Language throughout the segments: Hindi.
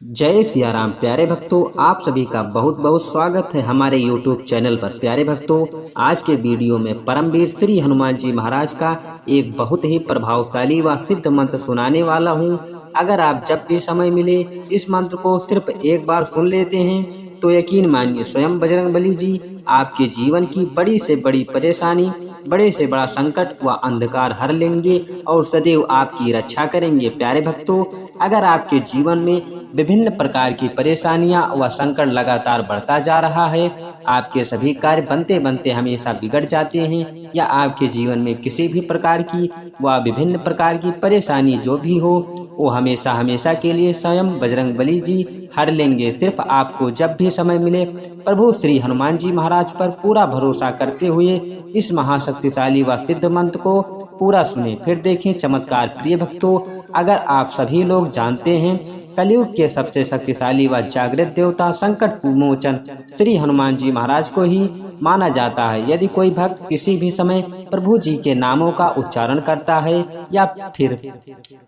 जय सिया राम। प्यारे भक्तों, आप सभी का बहुत बहुत स्वागत है हमारे YouTube चैनल पर। प्यारे भक्तों, आज के वीडियो में परमवीर श्री हनुमान जी महाराज का एक बहुत ही प्रभावशाली व सिद्ध मंत्र सुनाने वाला हूँ। अगर आप जब भी समय मिले इस मंत्र को सिर्फ एक बार सुन लेते हैं तो यकीन मानिए स्वयं बजरंगबली जी आपके जीवन की बड़ी से बड़ी परेशानी, बड़े से बड़ा संकट व अंधकार हर लेंगे और सदैव आपकी रक्षा करेंगे। प्यारे भक्तों, अगर आपके जीवन में विभिन्न प्रकार की परेशानियां व संकट लगातार बढ़ता जा रहा है, आपके सभी कार्य बनते बनते हमेशा बिगड़ जाते हैं, या आपके जीवन में किसी भी प्रकार की व विभिन्न प्रकार की परेशानी जो भी हो वो हमेशा हमेशा के लिए स्वयं बजरंगबली जी हर लेंगे। सिर्फ आपको जब भी समय मिले प्रभु श्री हनुमान जी महाराज पर पूरा भरोसा करते हुए इस महाशक्तिशाली व सिद्ध मंत्र को पूरा सुने, फिर देखें चमत्कार। प्रिय भक्तों, अगर आप सभी लोग जानते हैं कलयुग के सबसे शक्तिशाली व जागृत देवता संकट मोचन श्री हनुमान जी महाराज को ही माना जाता है। यदि कोई भक्त किसी भी समय प्रभु जी के नामों का उच्चारण करता है या फिर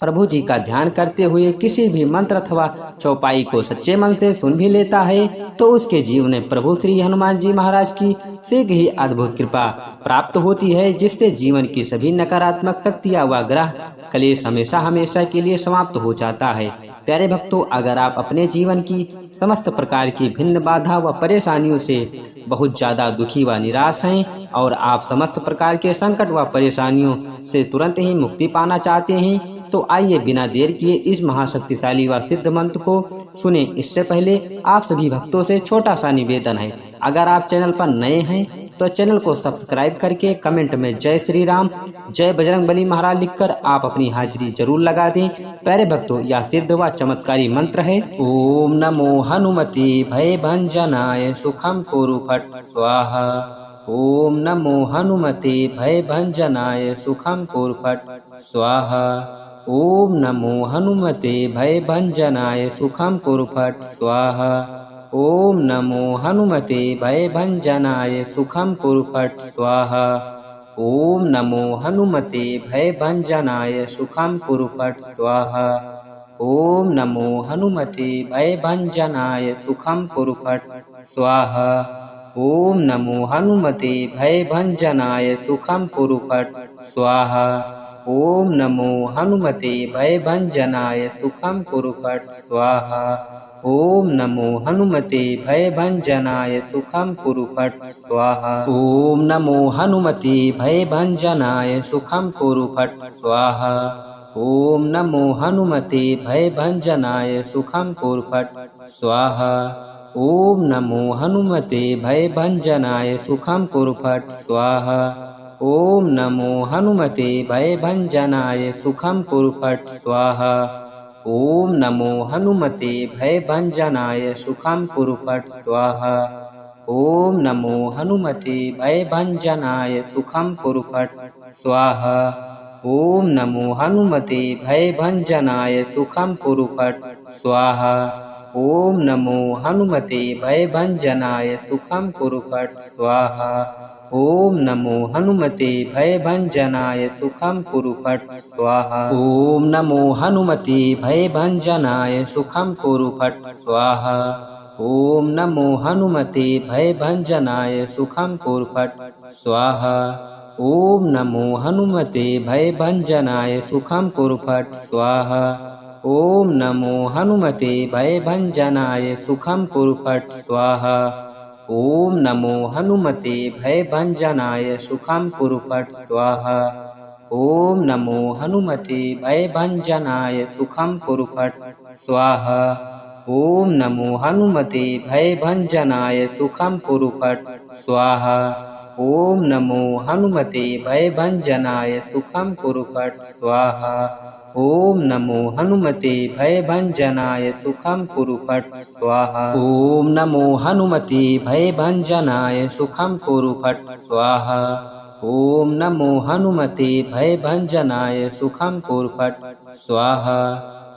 प्रभु जी का ध्यान करते हुए किसी भी मंत्र अथवा चौपाई को सच्चे मन से सुन भी लेता है तो उसके जीवन में प्रभु श्री हनुमान जी महाराज की शीघ्र ही अद्भुत कृपा प्राप्त होती है, जिससे जीवन की सभी नकारात्मक शक्तियां व ग्रह कलेश हमेशा हमेशा के लिए समाप्त हो जाता है। प्यारे भक्तों, अगर आप अपने जीवन की समस्त प्रकार की भिन्न बाधा व परेशानियों से बहुत ज्यादा दुखी व निराश हैं और आप समस्त प्रकार के संकट व परेशानियों से तुरंत ही मुक्ति पाना चाहते हैं तो आइए बिना देर किए इस महाशक्तिशाली व सिद्ध मंत्र को सुने। इससे पहले आप सभी भक्तों से छोटा सा निवेदन है, अगर आप चैनल पर नए हैं तो चैनल को सब्सक्राइब करके कमेंट में जय श्री राम, जय बजरंगबली महाराज लिखकर आप अपनी हाजिरी जरूर लगा दें। प्यारे भक्तों, यह सिद्ध व चमत्कारी मंत्र है। ओम नमो हनुमते भय भंजनाय सुखम कुरु फट स्वाहा। ओम नमो हनुमते भय भंजनाय सुखम कुरु फट स्वाहा। ओम नमो हनुमते भय भंजनाय सुखम कुरु फट स्वाहा। ओम नमो हनुमते भय भंजनाय सुखम कुरु फट स्वाहा। ओम नमो हनुमते भय भंजनाय सुखम कुरु फट स्वाहा। ओम नमो हनुमते भय भंजनाय सुखम कुरु फट स्वाहा। ओम नमो हनुमते भय भंजनाय सुखम कुरु फट स्वाहा। ओम नमो हनुमते भय भंजनाय सुखम कुरु फट स्वाहा। ओम नमो हनुमते भय भंजनाय सुखम कुरु फट स्वाहा। ओम नमो हनुमते भय भंजनाय सुखम कुरु फट स्वाहा। ओम नमो हनुमते भय भंजनाय सुखम कुरु फट स्वाहा। ओम नमो हनुमते भय भंजनाय सुखम कुरु फट स्वाहा। ओम नमो हनुमते भय भंजनाय सुखम कुरु फट स्वाहा। ओम नमो हनुमते भय भंजनाय सुखम कुरु फट स्वाहा। ओम नमो हनुमते भय भंजनाय सुखम कुरु फट स्वाहा। ओम नमो हनुमते भय भंजनाय सुखम कुरु फट स्वाहा। ओम नमो हनुमते भय भंजनाय सुखम कुरु फट स्वाहा। ओम नमो हनुमते भय भंजनाय सुखम कुरु फट स्वाहा। ओम नमो हनुमते भय भंजनाय सुखम कुरु फट स्वाहा। ओम नमो हनुमते भय भंजनाय सुखम कुरु फट स्वाहा। ओम नमो हनुमते भय भंजनाय सुखम कुरु फट स्वाहा। ओम नमो हनुमते भय भंजनाय सुखम कुरु फट स्वाहा। ओम नमो हनुमते भय भंजनाय सुखम कुरु फट स्वाहा। ओम नमो हनुमते भय भंजनाय सुखम कुरु फट स्वाहा। ओम नमो हनुमते भय भंजनाय सुखम कुरु फट स्वाहा। ओम नमो हनुमते भय भंजनाय सुखम कुरु फट स्वाहा। ओम नमो हनुमते भय भंजनाय सुखम कुरु फट स्वाहा। ओम नमो हनुमते भय भंजनाय सुखम कुरु फट स्वाहा। ओम नमो हनुमते भय भंजनाय सुखम कुरु फट स्वाहा।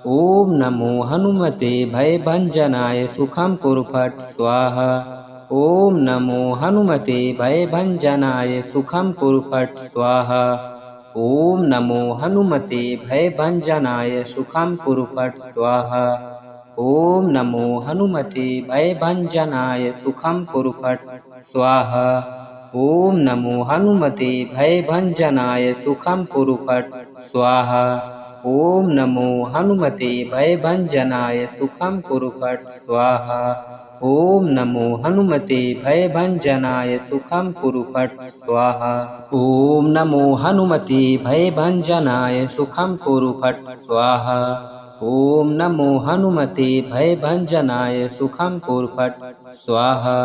ओम नमो हनुमते भय भंजनाय सुखम कुरु फट स्वाहा। ओम नमो हनुमते भय भंजनाय सुखम कुरु फट स्वाहा। ओम नमो हनुमते भय भंजनाय सुखम कुरु फट स्वाहा। ओम नमो हनुमते भयभंजनाय सुखम कुरु फट स्वाहा। ओम नमो हनुमते भयभंजनाय सुखम कुरु फट स्वाहा। ओम नमो हनुमते भयभंजनाय सुखम कुरु फट स्वाहा। ओम नमो हनुमते भयभंजनाय सुखम कुरु फट स्वाहा। ओम नमो हनुमते भयभंजनाय सुखम कुरु फट स्वाहा। ओम नमो हनुमते भयभंजनाय सुखम कुरु फट स्वाहा।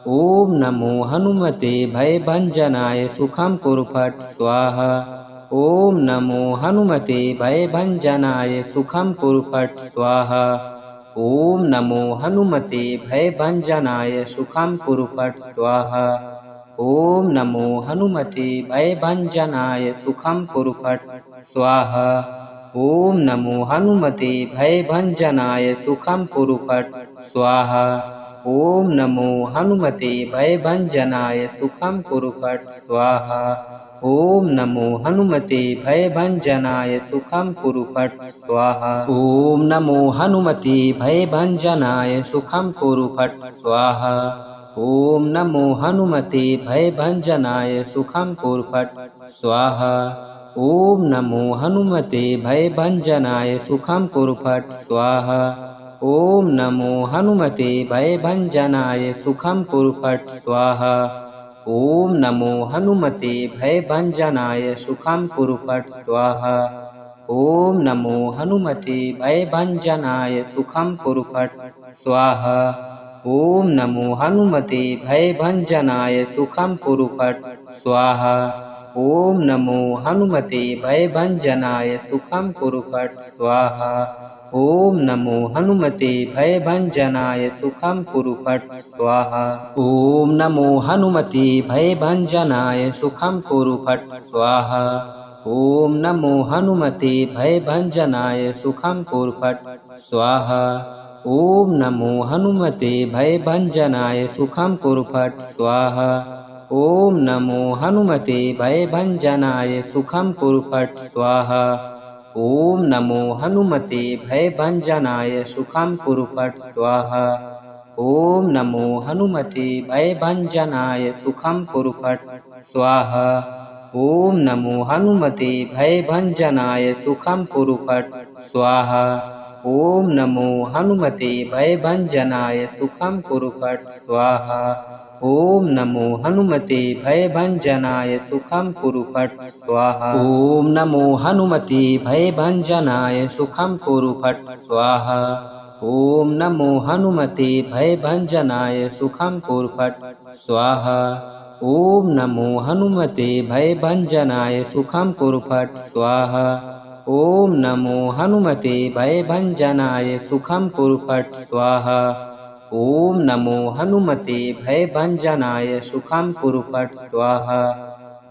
ओम नमो हनुमते भयभंजनाय सुखम कुरु फट स्वाहा। ओम नमो हनुमते भयभंजनाय सुखम कुरु फट स्वाहा। ओम नमो हनुमते भयभंजनाय सुखम कुरु फट स्वाहा। ओम नमो हनुमते भयभंजनाय सुखम कुरु फट स्वाहा। ओम नमो हनुमते भयभंजनाय सुखम कुरु फट स्वाहा। ओम नमो हनुमते भयभंजनाय सुखम कुरु फट स्वाहा। ओम नमो हनुमते भयभंजनाय सुखम कुरु फट स्वाहा। ओम नमो हनुमते भयभंजनाय सुखम कुरु फट स्वाहा। ओम नमो हनुमते भयभंजनाय सुखम कुरु फट स्वाहा। ओम नमो हनुमते भयभंजनाय सुखम कुरु फट स्वाहा। ओम नमो हनुमते भयभंजनाय सुखम कुरु फट स्वाहा। ओम नमो हनुमते भयभंजनाय सुखम कुरु फट स्वाहा। ओम नमो हनुमते भयभंजनाय सुखम कुरु फट स्वाहा। ओम नमो हनुमते भयभंजनाय सुखम कुरु फट स्वाहा। ओम नमो हनुमते भयभंजनाय सुखम कुरु फट स्वाहा। ओम नमो हनुमते भयभंजनाय सुखम कुरु फट स्वाहा। ओम नमो हनुमते भयभंजनाय सुखम कुरु फट स्वाहा। ओम नमो हनुमते भयभंजनाय सुखम कुरु फट स्वाहा। ओम नमो हनुमते भयभंजनाय सुखम कुरु फट स्वाहा। ओम नमो हनुमते भयभंजनाय सुखम कुरु फट स्वाहा। ओम नमो हनुमते भयभंजनाय सुखम कुरु फट स्वाहा। ओम नमो हनुमते भयभंजनाय सुखम कुरु फट स्वाहा। ओम नमो हनुमते भयभंजनाय सुखम कुरु फट स्वाहा। ओम नमो हनुमते भयभंजनाय सुखम कुरु फट स्वाहा। ओम नमो हनुमते भयभंजनाय सुखम कुरु फट स्वाहा। ओम नमो हनुमते भयभंजनाय सुखम कुरु फट स्वाहा। ओम नमो हनुमते भयभंजनाय सुखम कुरु फट स्वाहा। ओम नमो हनुमते भयभंजनाय सुखम कुरु फट स्वाहा। ओम नमो हनुमते भयभंजनाय सुखम कुरु फट स्वाहा। ओम नमो हनुमते भयभंजनाय सुखम कुरु फट स्वाहा।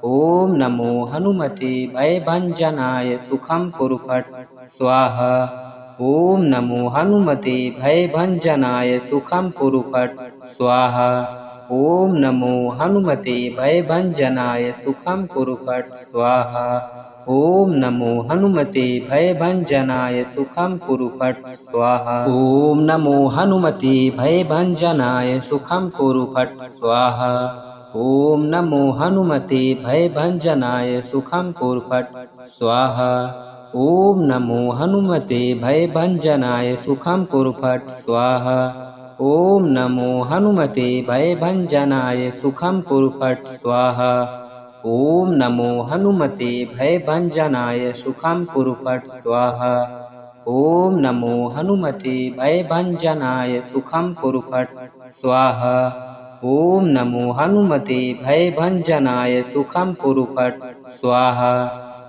ओम नमो हनुमते भयभंजनाय सुखम कुरु फट स्वाहा। ओम नमो हनुमते भयभंजनाय सुखम कुरु फट स्वाहा। ओम नमो हनुमते भयभंजनाय सुखम कुरु फट स्वाहा। ओम नमो हनुमते भयभंजनाय सुखम कुरु फट स्वाहा। ओम नमो हनुमते भयभंजनाय सुखम कुरु फट स्वाहा। ओम नमो हनुमते भयभंजनाय सुखम कुरु फट स्वाहा। ओम नमो हनुमते भयभंजनाय सुखम कुरु फट स्वाहा। ओम नमो हनुमते भयभंजनाय सुखम कुरु फट स्वाहा। ओम नमो हनुमते भयभंजनाय सुखम कुरु फट स्वाहा। ओम नमो हनुमते भयभंजनाय सुखम कुरु फट स्वाहा। ओम नमो हनुमते भयभंजनाय सुखम कुरु फट स्वाहा।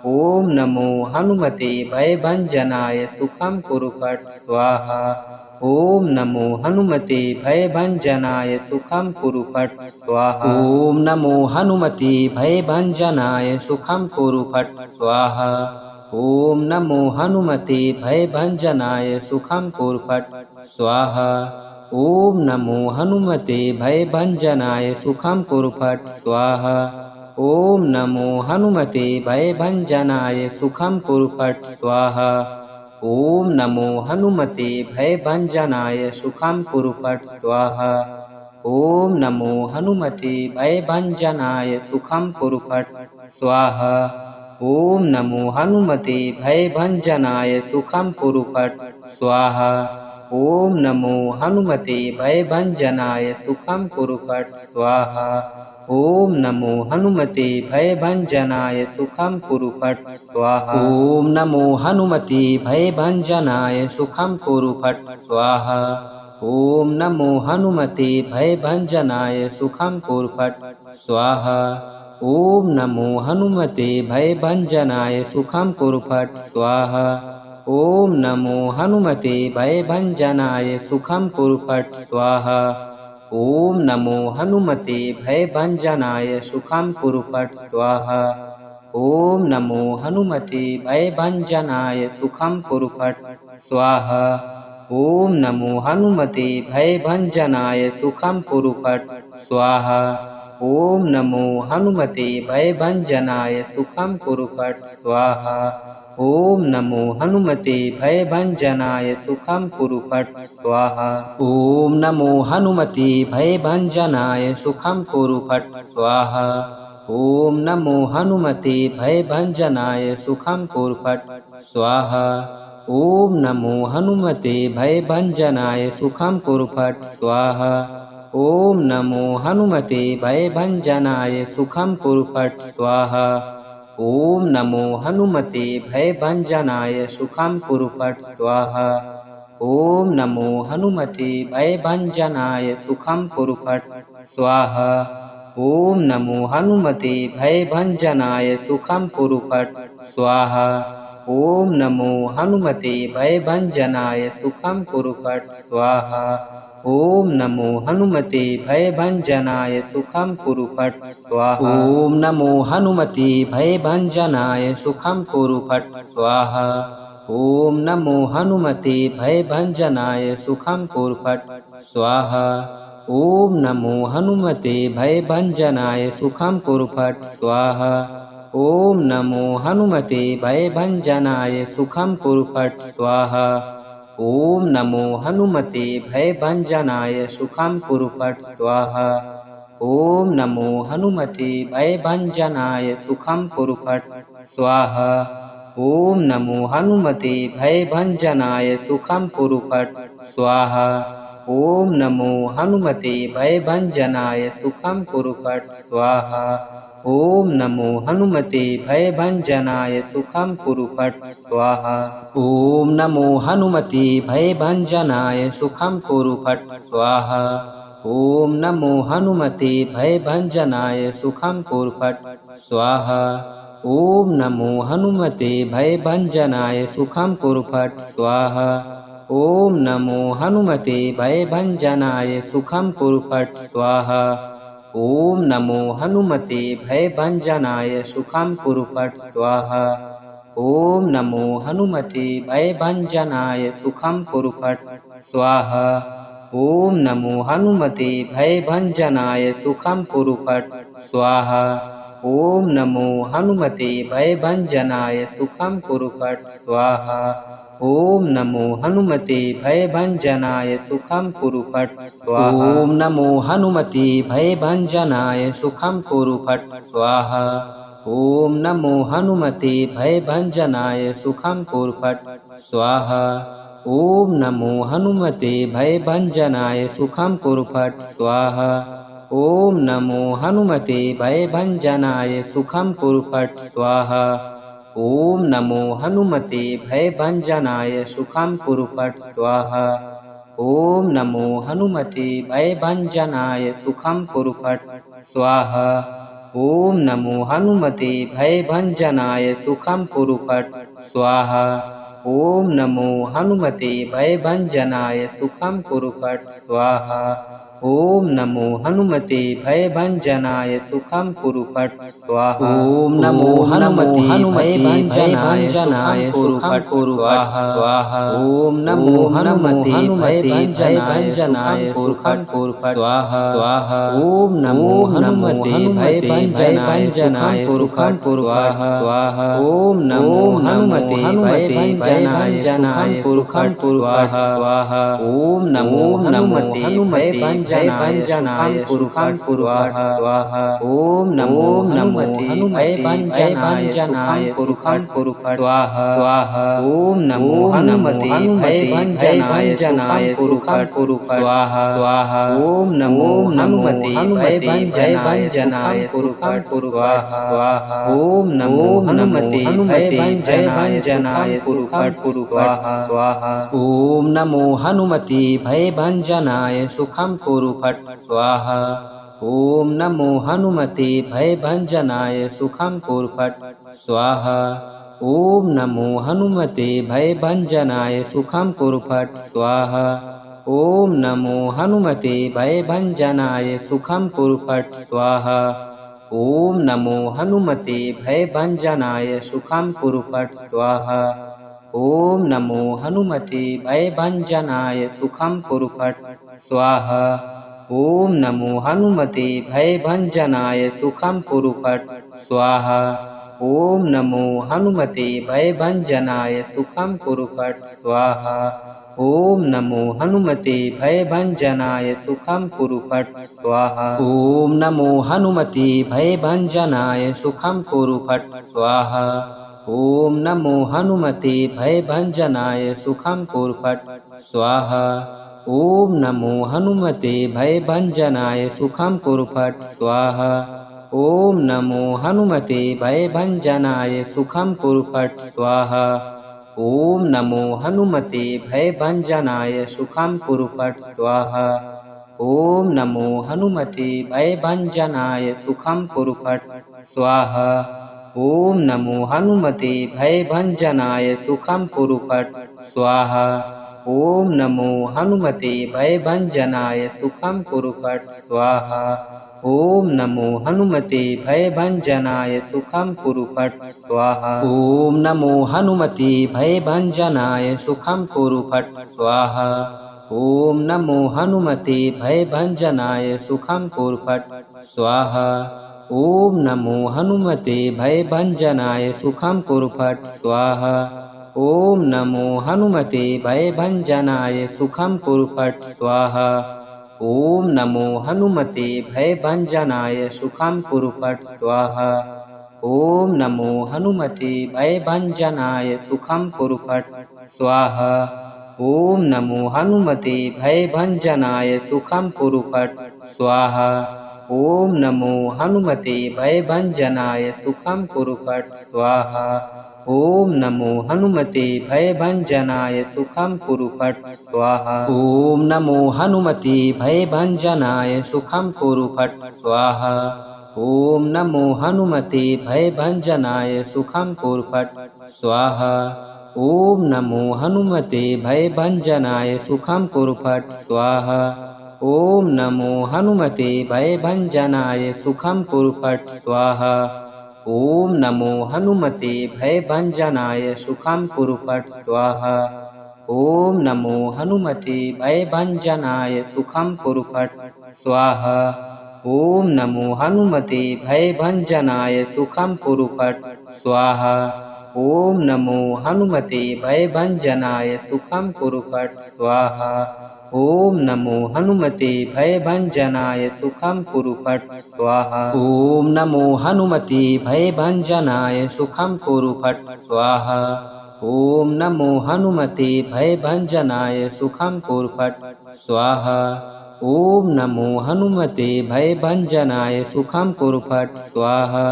ओम नमो हनुमते भयभंजनाय सुखम कुरु फट स्वाहा। ओम नमो हनुमते भयभंजनाय सुखम कुरु फट स्वाहा। ओम नमो हनुमते भयभंजनाय सुखम कुरु फट स्वाहा। ओम नमो हनुमते भयभंजनाय सुखम कुरु फट स्वाहा। ओम नमो हनुमते भयभंजनाय सुखम कुरु फट स्वाहा। ओम नमो हनुमते भयभंजनाय सुखम कुरु फट स्वाहा। ओम नमो हनुमते भयभंजनाय सुखं कुरु फट् स्वाहा। ओम नमो हनुमते भयभंजनाय सुखं कुरु फट् स्वाहा। ओम नमो हनुमते भयभंजनाय सुखं कुरु फट् स्वाहा। ओम नमो हनुमते भयभंजनाय सुखं कुरु फट् स्वाहा। ओम नमो हनुमते भयभंजनाय सुखं कुरु फट् स्वाहा। ओम नमो हनुमते भयभंजनाय सुखं कुरु फट् स्वाहा। ओम नमो हनुमते भयभंजनाय सुखं कुरु फट् स्वाहा। ओम नमो हनुमते भयभंजनाय सुखं कुरु फट् स्वाहा। ओम नमो हनुमते भयभंजनाय सुखं कुरु फट् स्वाहा। ओम नमो हनुमते भयभंजनाय सुखं कुरु फट् स्वाहा। ओम नमो हनुमते भयभंजनाय सुखं कुरु फट् स्वाहा। ओम नमो हनुमते भयभंजनाय सुखं कुरु फट् स्वाहा। ओम नमो हनुमते भयभंजनाय सुखं कुरु फट् स्वाहा। ओम नमो हनुमते भयभंजनाय सुखं कुरु फट् स्वाहा। ओम नमो हनुमते भयभंजनाय सुखं कुरु फट् स्वाहा। ओम नमो हनुमते भयभंजनाय सुखं कुरु फट् स्वाहा। ओम नमो हनुमते भयभंजनाय सुखं कुरु फट् स्वाहा। ओम नमो हनुमते भयभंजनाय सुखं कुरु फट् स्वाहा। ओम नमो हनुमते भयभंजनाय सुखं कुरु फट् स्वाहा। ओम नमो हनुमते भयभंजनाय सुखं कुरु फट् स्वाहा। ओम नमो हनुमते भयभंजनाय सुखं कुरु फट् स्वाहा। ओम नमो हनुमते भयभंजनाय सुखं कुरु फट् स्वाहा। ओम नमो हनुमते भयभंजनाय सुखं कुरु फट् स्वाहा। ओम नमो हनुमते भयभंजनाय सुखं कुरु फट् स्वाहा। ओम नमो हनुमते भयभंजनाय सुखं कुरु फट् स्वाहा। ओम नमो हनुमते भयभंजनाय सुखं कुरु फट् स्वाहा। ओम नमो हनुमते भयभंजनाय सुखं कुरु फट् स्वाहा। ओम नमो हनुमते भयभंजनाय सुखं कुरु फट् स्वाहा। ओम नमो हनुमते भयभंजनाय सुखं कुरु फट् स्वाहा। ओम नमो हनुमते भयभंजनाय सुखं कुरु फट् स्वाहा। ओम नमो हनुमते भयभंजनाय सुखं कुरु फट् स्वाहा। ओम नमो हनुमते भयभंजनाय सुखं कुरु फट् स्वाहा। ओम नमो हनुमते भयभंजनाय सुखं कुरु फट् स्वाहा। ओम नमो हनुमते भयभंजनाय सुखं कुरु फट् स्वाहा। ओम नमो हनुमते भयभंजनाय सुखं कुरु फट् स्वाहा। ओम नमो हनुमते भयभंजनाय सुखं कुरु फट् स्वाहा। ओम नमो हनुमते भयभंजनाय सुखं कुरु फट् स्वाहा। ओम नमो हनुमते भयभंजनाय सुखं कुरु फट् स्वाहा। ओम नमो हनुमते भयभंजनाय सुखं कुरु फट् स्वाहा। ओम नमो हनुमते भयभंजनाय सुखं कुरु फट् स्वाहा। ओम नमो हनुमते भयभंजनाय सुखं कुरु फट् स्वाहा। ओम नमो हनुमते भयभंजनाय सुखं कुरु फट् स्वाहा। ओम नमो हनुमते भयभंजनाय सुखं कुरु फट् स्वाहा। ओम नमो हनुमते भयभंजनाय सुखं कुरु फट् स्वाहा। ओम नमो हनुमते भयभंजनाय सुखं कुरु फट् स्वाहा। ओम नमो हनुमते भयभंजनाय सुखं कुरु फट् स्वाहा। ओम नमो हनुमते भयभंजनाय सुखं कुरु फट् स्वाहा। ओम नमो हनुमते भयभंजनाय सुखं कुरु फट् स्वाहा। ओम नमो हनुमते भयभंजनाय सुखं कुरु फट् स्वाहा। ओम नमो हनुमते भयभंजनाय सुखम कुरु फट स्वाहा। ओम नमो हनुमते भयभंजनाय सुखम कुरु फट स्वाहा। ओम नमो हनुमते भयभंजनाय सुखम कुरु फट स्वाहा। ओम नमो हनुमते भयभंजनाय सुखम कुरु फट स्वाहा। ओम नमो हनुमते भयभंजनाय सुखम कुरु फट ओम नमो हनुमते भयभंजनाय सुखम कुरु फट ओम नमो हनुमते भयभंजनाय सुखम कुरु फट स्वाहा। ओम नमो हनुमते भयभंजनाय सुखम कुरु फट स्वाहा। ओम नमो हनुमते भयभंजनाय सुखम कुरु फट स्वाहा। ओम नमो हनुमते भयभंजनाय सुखम कुरु फट स्वाहा। ओम नमो हनुमते भयभंजनाय सुखम कुरु फट स्वाहा। ओम नमो हनुमते भयभंजनाय सुखम कुरु फट स्वाहा। ओम नमो हनुमते भयभंजनाय सुखम कुरु फट स्वाहा। ओम नमो हनुमते भयभंजनाय सुखम कुरु फट स्वाहा। ओम नमो हनुमते भयभंजनाय सुखम कुरु फट स्वाहा। ओम नमो हनुमते भयभंजनाय सुखम कुरु फट स्वाहा। ओम नमो हनुमते भयभंजनाय सुखम कुरु फट स्वाहा। ओम नमो हनुमते भयभंजनाय सुखम कुरु फट स्वाहा। ओम नमो हनुमते भयभंजनाय सुखम कुरु फट स्वाहा। ओम नमो हनुमते भयभंजनाय सुखम कुरु फट स्वाहा। ओम नमो हनुमते भयभंजनाय सुखम कुरु फट स्वाहा। ओम नमो हनुमते भयभंजनाय सुखम कुरु फट स्वाहा। ओम नमो हनुमते भयभंजनाय सुखम कुरु फट स्वाहा। ओम नमो हनुमते भयभंजनाय सुखम कुरु फट स्वाहा। ओम नमो हनुमते भयभंजनाय सुखम कुरु फट स्वाहा। ओम नमो हनुमते भयभंजनाय सुखम कुरु फट स्वाहा। ओम नमो हनुमते भयभंजनाय सुखम कुरु फट स्वाहा। ओम नमो हनुमते भयभंजनाय सुखम कुरु फट स्वाहा। ओम नमो हनुमते भयभंजनाय सुखम कुरु फट स्वाहा। ओम नमो हनुमते भयभंजनाय सुखम कुरु फट स्वाहा। ओम नमो हनुमते भयभंजनाय सुखम कुरु फट स्वाहा। ओम नमो हनुमते भयभंजनाय सुखम कुरु फट स्वाहा। ओम नमो हनुमते भयभंजनाय सुखम कुरु फट स्वाहा। ओम नमो हनुमते भयभंजनाय सुखम कुरु फट स्वाहा। ओम नमो हनुमते भयभंजनाय सुखम कुरु फट स्वाहा। ओम नमो हनुमते भयभंजनाय सुखम कुरु फट स्वाहा। ओम नमो हनुमते भयभंजनाय सुखम कुरु फट स्वाहा। ओम नमो हनुमते भयभंजनाय सुखम कुरु फट स्वाहा। ओम नमो हनुमते भयभंजनाय सुखम कुरु फट स्वाहा। ओम नमो हनुमते भयभंजनाय सुखम कुरु फट स्वाहा। ओम नमो हनुमते भयभंजनाय सुखम कुरु फट स्वाहा। ओम नमो हनुमते भयभंजनाय सुखम कुरु फट स्वाहा। ओम नमो हनुमते भयभंजनाय सुखम कुरु फट स्वाहा। ओम नमो हनुमते भयभंजनाय सुखम कुरु फट स्वाहा। ओम नमो हनुमते भयभंजनाय सुखम कुरु फट स्वाहा। ओम नमो हनुमते भयभंजनाय सुखम कुरु फट स्वाहा। ओम नमो हनुमते भयभंजनाय सुखम कुरु फट स्वाहा। ओम नमो हनुमते भयभंजनाय सुखम कुरु फट स्वाहा। ओम नमो हनुमते भयभंजनाय सुखम कुरु फट स्वाहा।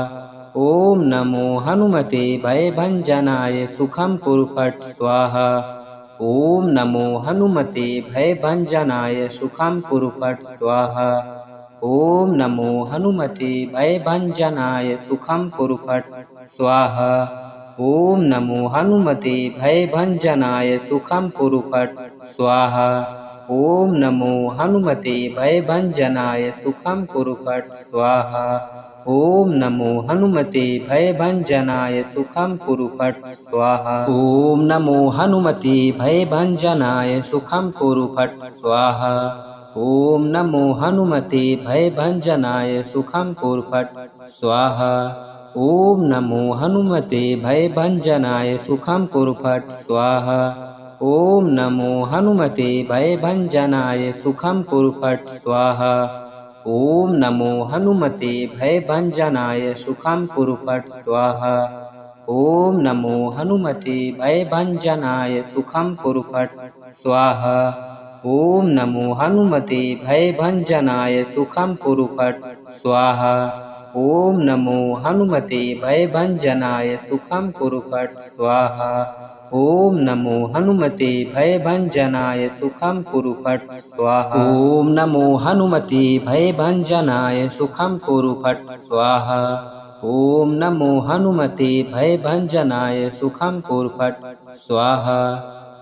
ओम नमो हनुमते भयभंजनाय सुखम कुरु फट स्वाहा। ओम नमो हनुमते भयभंजनाय सुखम कुरु फट स्वाहा। ओम नमो हनुमते भयभंजनाय सुखम कुरु फट स्वाहा। ओम नमो हनुमते भयभंजनाय सुखम कुरु फट स्वाहा। ओम नमो हनुमते भयभंजनाय सुखम कुरु फट स्वाहा। ओम नमो हनुमते भयभंजनाय सुखम कुरु फट स्वाहा। ओम नमो हनुमते भयभंजनाय सुखम कुरु फट स्वाहा। ओम नमो हनुमते भयभंजनाय सुखम कुरु फट स्वाहा। ओम नमो हनुमते भयभंजनाय सुखम कुरु फट स्वाहा। ओम नमो हनुमते भयभंजनाय सुखम कुरु फट स्वाहा। ओम नमो हनुमते भयभंजनाय सुखम कुरु फट स्वाहा। ओम नमो हनुमते भयभंजनाय सुखम कुरु फट स्वाहा। ओम नमो हनुमते भयभंजनाय सुखम कुरु फट स्वाहा। ओम नमो हनुमते भयभंजनाय सुखम कुरु फट स्वाहा। ओम नमो हनुमते भयभंजनाय सुखम कुरु फट स्वाहा। ओम नमो हनुमते भयभंजनाय सुखम कुरु फट स्वाहा। ओम नमो हनुमते भयभंजनाय सुखम कुरु फट स्वाहा।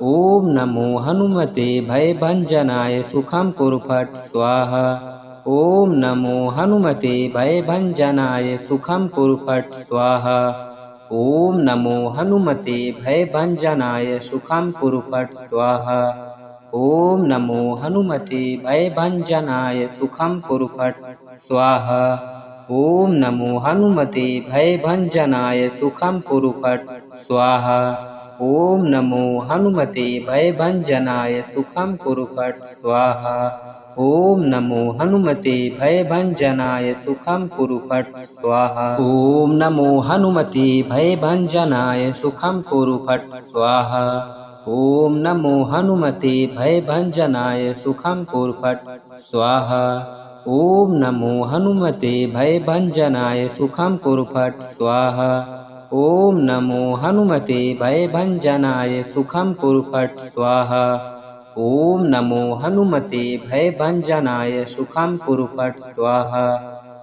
ओम नमो हनुमते भयभंजनाय सुखम कुरु फट स्वाहा। ओम नमो हनुमते भयभंजनाय सुखम कुरु फट स्वाहा। ओम नमो हनुमते भयभंजनाय सुखम कुरु फट स्वाहा। ओम नमो हनुमते भयभंजनाय सुखम कुरु फट स्वाहा। ओम नमो हनुमते भयभंजनाय सुखम कुरु फट स्वाहा। ओम नमो हनुमते भयभंजनाय सुखम कुरु फट स्वाहा। ओम नमो हनुमते भयभंजनाय सुखम कुरु फट स्वाहा। ओम नमो हनुमते भयभंजनाय सुखम कुरु फट स्वाहा। ओम नमो हनुमते भयभंजनाय सुखम कुरु फट स्वाहा। ओम नमो हनुमते भयभंजनाय सुखम कुरु फट स्वाहा। ओम नमो हनुमते भयभंजनाय सुखम कुरु फट स्वाहा। ओम नमो हनुमते भयभंजनाय सुखम कुरु फट स्वाहा।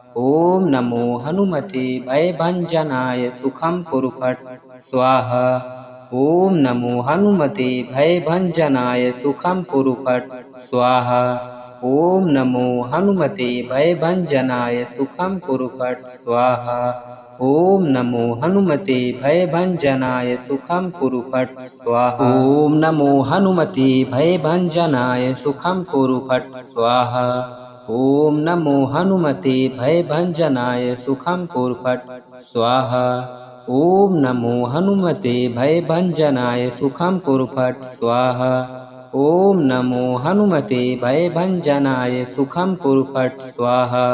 ओम नमो हनुमते भयभंजनाय सुखम कुरु फट स्वाहा। ओम नमो हनुमते भयभंजनाय सुखम कुरु फट स्वाहा। ओम नमो हनुमते भयभंजनाय सुखम कुरु फट स्वाहा। ओम नमो हनुमते भयभंजनाय सुखम कुरु फट स्वाहा। ओम नमो हनुमते भयभंजनाय सुखम कुरु फट स्वाहा। ओम नमो हनुमते भयभंजनाय सुखम कुरु फट स्वाहा। ओम नमो हनुमते भयभंजनाय सुखम कुरु फट स्वाहा। ओम नमो हनुमते भयभंजनाय सुखम कुरु फट स्वाहा।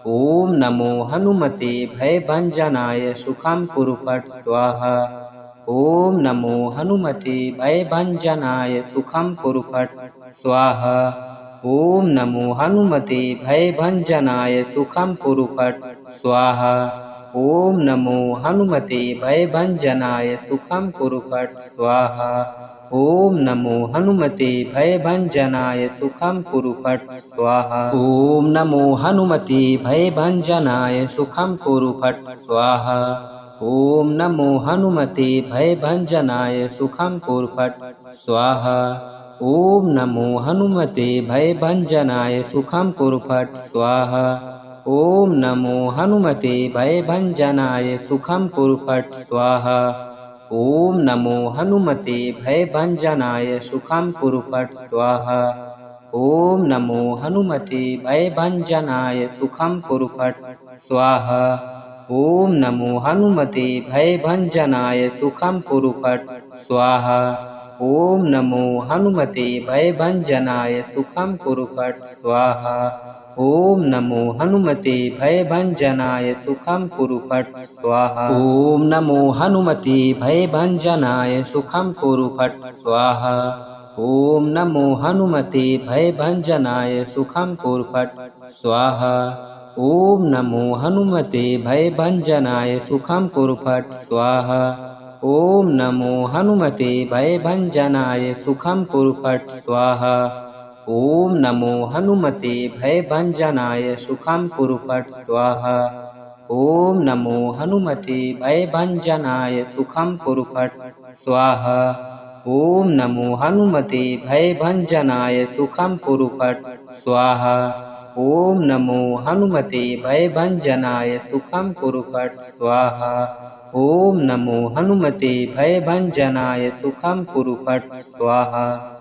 ओम नमो हनुमते भयभंजनाय सुखम कुरु फट स्वाहा। ओम नमो हनुमते भयभंजनाय सुखम कुरु फट स्वाहा। ओम नमो हनुमते भयभंजनाय सुखम कुरु फट स्वाहा। ओम नमो हनुमते भयभंजनाय सुखम कुरु फट स्वाहा। ओम नमो हनुमते भयभंजनाय सुखम कुरु फट स्वाहा। ओम नमो हनुमते भयभंजनाय सुखम कुरु फट स्वाहा। ओम नमो हनुमते भयभंजनाय सुखम कुरु फट स्वाहा। ओम नमो हनुमते भयभंजनाय सुखम कुरु फट स्वाहा। ओम नमो हनुमते भयभंजनाय सुखम कुरु फट स्वाहा। ओम नमो हनुमते भयभंजनाय सुखम कुरु फट स्वाहा। ओम नमो हनुमते भयभंजनाय सुखम कुरु फट स्वाहा। ओम नमो हनुमते भयभंजनाय सुखम कुरु फट स्वाहा। ओम नमो हनुमते भयभंजनाय सुखम कुरु फट स्वाहा। ओम नमो हनुमते भयभंजनाय सुखम कुरु फट स्वाहा। ओम नमो हनुमते भयभंजनाय सुखम कुरु फट स्वाहा। ओम नमो हनुमते भयभंजनाय सुखम कुरु फट स्वाहा। ओम नमो हनुमते भयभंजनाय सुखम कुरु फट स्वाहा। ओम नमो हनुमते भयभंजनाय सुखम कुरु फट स्वाहा। ओम नमो हनुमते भयभंजनाय सुखम कुरु फट स्वाहा। ओम नमो हनुमते भयभंजनाय सुखम कुरु फट स्वाहा। ओम नमो हनुमते भयभंजनाय सुखम कुरु फट स्वाहा। ओम नमो हनुमते भयभंजनाय सुखम कुरु फट स्वाहा। ओम नमो हनुमते भयभंजनाय सुखम कुरु फट स्वाहा।